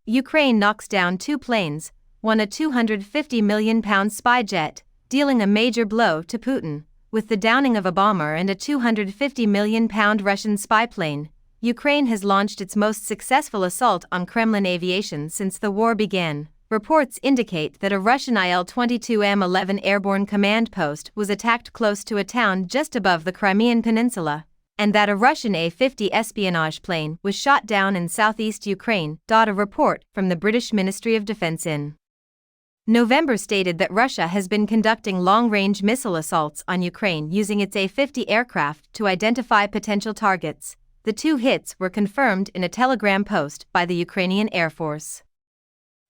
Ukraine knocks down 2 planes, won a £250 million spy jet, dealing a major blow to Putin. With the downing of a bomber and a £250 million Russian spy plane, Ukraine has launched its most successful assault on Kremlin aviation since the war began. Reports indicate that a Russian Il-22M11 airborne command post was attacked close to a town just above the Crimean Peninsula, and that a Russian A-50 espionage plane was shot down in southeast Ukraine. A report from the British Ministry of Defence in November stated that Russia has been conducting long-range missile assaults on Ukraine using its A-50 aircraft to identify potential targets. The 2 hits were confirmed in a telegram post by the Ukrainian Air Force.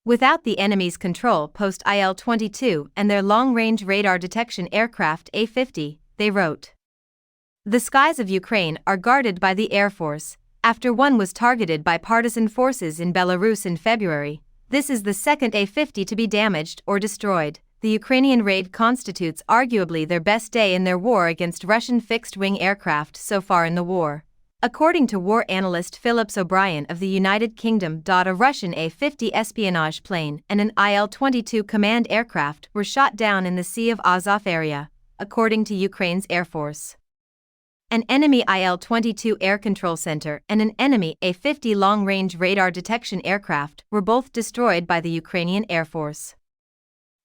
Without the enemy's control post Il-22 and their long-range radar detection aircraft A-50, they wrote. The skies of Ukraine are guarded by the Air Force. After one was targeted by partisan forces in Belarus in February, this is the second A-50 to be damaged or destroyed. The Ukrainian raid constitutes arguably their best day in their war against Russian fixed-wing aircraft so far in the war. According to war analyst Phillips O'Brien of the United Kingdom, a Russian A-50 espionage plane and an Il-22 command aircraft were shot down in the Sea of Azov area, according to Ukraine's Air Force. An enemy Il-22 air control center and an enemy A-50 long-range radar detection aircraft were both destroyed by the Ukrainian Air Force.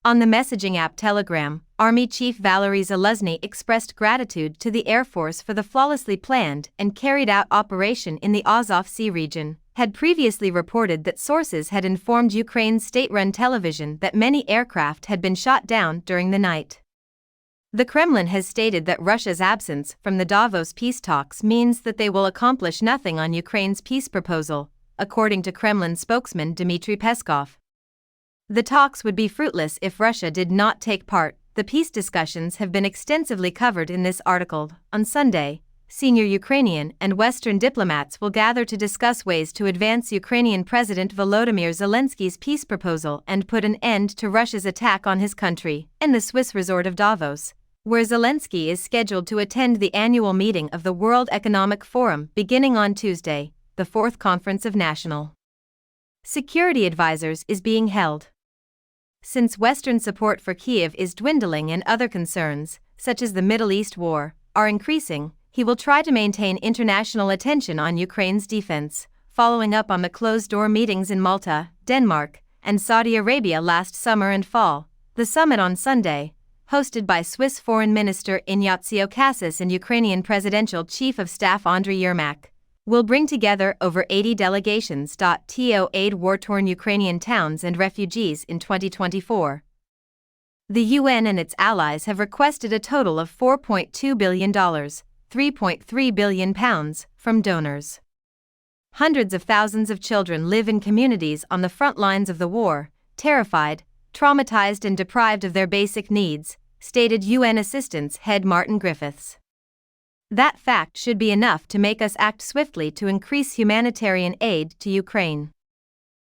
On the messaging app Telegram, Army Chief Valery Zaluzny expressed gratitude to the Air Force for the flawlessly planned and carried out operation in the Azov Sea region, had previously reported that sources had informed Ukraine's state-run television that many aircraft had been shot down during the night. The Kremlin has stated that Russia's absence from the Davos peace talks means that they will accomplish nothing on Ukraine's peace proposal, according to Kremlin spokesman Dmitry Peskov. The talks would be fruitless if Russia did not take part. The peace discussions have been extensively covered in this article. On Sunday, senior Ukrainian and Western diplomats will gather to discuss ways to advance Ukrainian President Volodymyr Zelensky's peace proposal and put an end to Russia's attack on his country, in the Swiss resort of Davos, where Zelensky is scheduled to attend the annual meeting of the World Economic Forum beginning on Tuesday. The 4th Conference of National Security Advisors is being held. Since Western support for Kyiv is dwindling and other concerns, such as the Middle East war, are increasing, he will try to maintain international attention on Ukraine's defense, following up on the closed-door meetings in Malta, Denmark, and Saudi Arabia last summer and fall. The summit on Sunday, hosted by Swiss Foreign Minister Ignacio Cassis and Ukrainian Presidential Chief of Staff Andriy Yermak, will bring together over 80 delegations to aid war-torn Ukrainian towns and refugees in 2024. The UN and its allies have requested a total of $4.2 billion, £3.3 billion, from donors. Hundreds of thousands of children live in communities on the front lines of the war, terrified, traumatized and deprived of their basic needs, stated UN Assistance Head Martin Griffiths. That fact should be enough to make us act swiftly to increase humanitarian aid to Ukraine.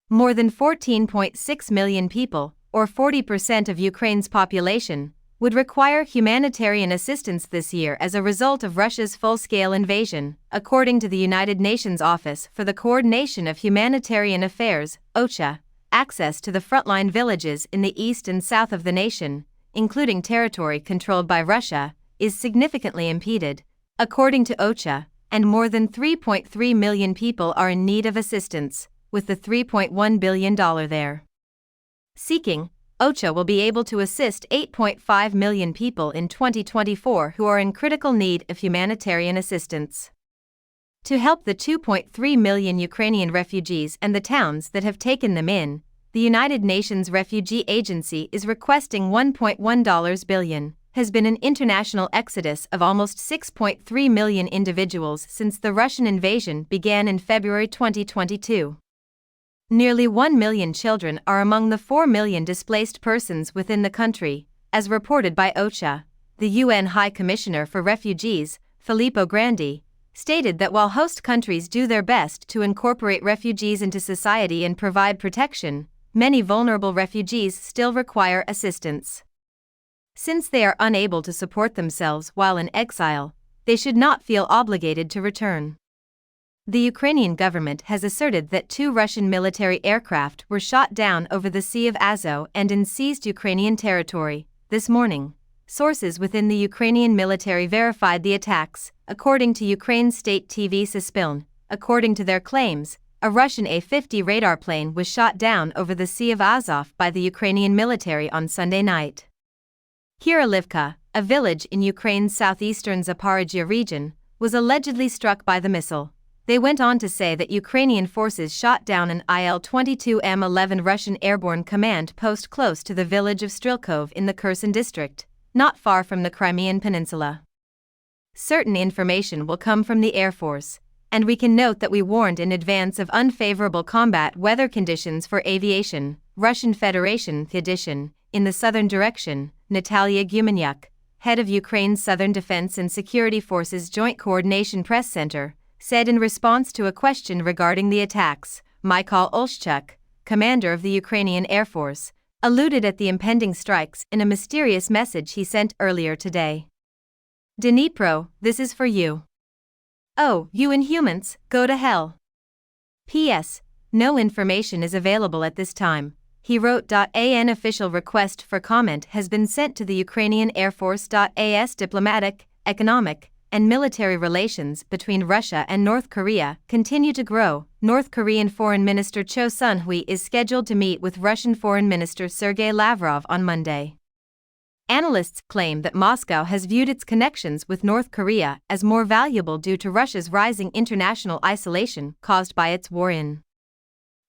More than 14.6 million people, or 40% of Ukraine's population, would require humanitarian assistance this year as a result of Russia's full-scale invasion, according to the United Nations Office for the Coordination of Humanitarian Affairs, OCHA. Access to the frontline villages in the east and south of the nation, including territory controlled by Russia, is significantly impeded, according to OCHA, and more than 3.3 million people are in need of assistance, with the $3.1 billion there seeking. OCHA will be able to assist 8.5 million people in 2024 who are in critical need of humanitarian assistance. To help the 2.3 million Ukrainian refugees and the towns that have taken them in, the United Nations Refugee Agency is requesting $1.1 billion. Has been an international exodus of almost 6.3 million individuals since the Russian invasion began in February 2022. Nearly 1 million children are among the 4 million displaced persons within the country, as reported by OCHA. The UN High Commissioner for Refugees, Filippo Grandi, stated that while host countries do their best to incorporate refugees into society and provide protection, many vulnerable refugees still require assistance. Since they are unable to support themselves while in exile, they should not feel obligated to return. The Ukrainian government has asserted that 2 Russian military aircraft were shot down over the Sea of Azov and in seized Ukrainian territory. This morning, sources within the Ukrainian military verified the attacks, according to Ukraine's state TV Suspiln. According to their claims, a Russian A-50 radar plane was shot down over the Sea of Azov by the Ukrainian military on Sunday night. Kirilivka, a village in Ukraine's southeastern Zaporizhzhia region, was allegedly struck by the missile. They went on to say that Ukrainian forces shot down an Il-22M11 Russian airborne command post close to the village of Strelkov in the Kherson district, not far from the Crimean Peninsula. Certain information will come from the Air Force, and we can note that we warned in advance of unfavorable combat weather conditions for aviation. Russian Federation edition, in the southern direction, Natalia Gumenyuk, head of Ukraine's Southern Defense and Security Forces Joint Coordination Press Center, said in response to a question regarding the attacks. Mikhail Olshchuk, commander of the Ukrainian Air Force, alluded at the impending strikes in a mysterious message he sent earlier today. Dnipro, this is for you. Oh, you inhumans, go to hell. P.S. No information is available at this time, he wrote. An official request for comment has been sent to the Ukrainian Air Force. As diplomatic, economic, and military relations between Russia and North Korea continue to grow. North Korean Foreign Minister Cho Sun-hui is scheduled to meet with Russian Foreign Minister Sergei Lavrov on Monday. Analysts claim that Moscow has viewed its connections with North Korea as more valuable due to Russia's rising international isolation caused by its war in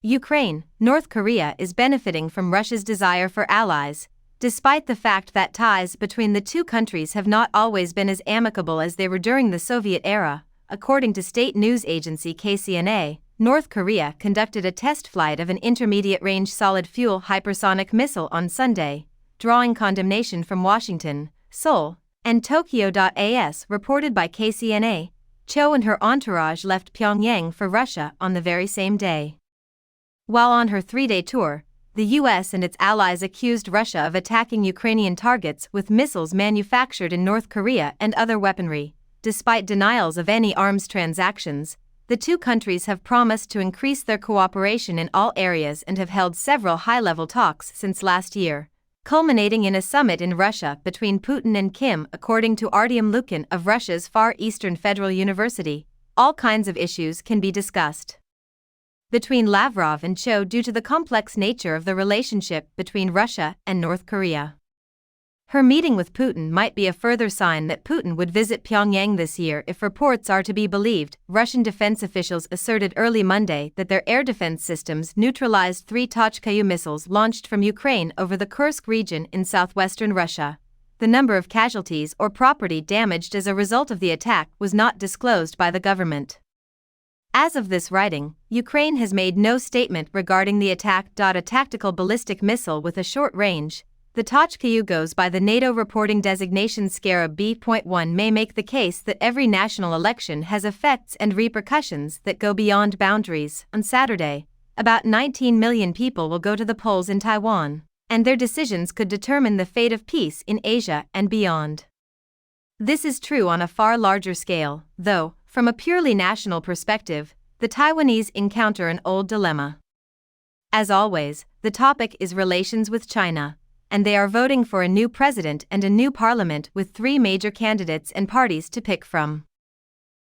Ukraine. North Korea is benefiting from Russia's desire for allies, despite the fact that ties between the two countries have not always been as amicable as they were during the Soviet era. According to state news agency KCNA, North Korea conducted a test flight of an intermediate-range solid-fuel hypersonic missile on Sunday, drawing condemnation from Washington, Seoul, and Tokyo. As reported by KCNA, Cho and her entourage left Pyongyang for Russia on the very same day. While on her 3-day tour, the U.S. and its allies accused Russia of attacking Ukrainian targets with missiles manufactured in North Korea and other weaponry. Despite denials of any arms transactions, the two countries have promised to increase their cooperation in all areas and have held several high-level talks since last year, culminating in a summit in Russia between Putin and Kim. According to Artyom Lukin of Russia's Far Eastern Federal University, all kinds of issues can be discussed between Lavrov and Cho due to the complex nature of the relationship between Russia and North Korea. Her meeting with Putin might be a further sign that Putin would visit Pyongyang this year if reports are to be believed. Russian defense officials asserted early Monday that their air defense systems neutralized 3 Tochka-U missiles launched from Ukraine over the Kursk region in southwestern Russia. The number of casualties or property damaged as a result of the attack was not disclosed by the government. As of this writing, Ukraine has made no statement regarding the attack. A tactical ballistic missile with a short range, the Tochka-U goes by the NATO reporting designation Scarab B.1, may make the case that every national election has effects and repercussions that go beyond boundaries. On Saturday, about 19 million people will go to the polls in Taiwan, and their decisions could determine the fate of peace in Asia and beyond. This is true on a far larger scale, though. From a purely national perspective, the Taiwanese encounter an old dilemma. As always, the topic is relations with China, and they are voting for a new president and a new parliament with 3 major candidates and parties to pick from.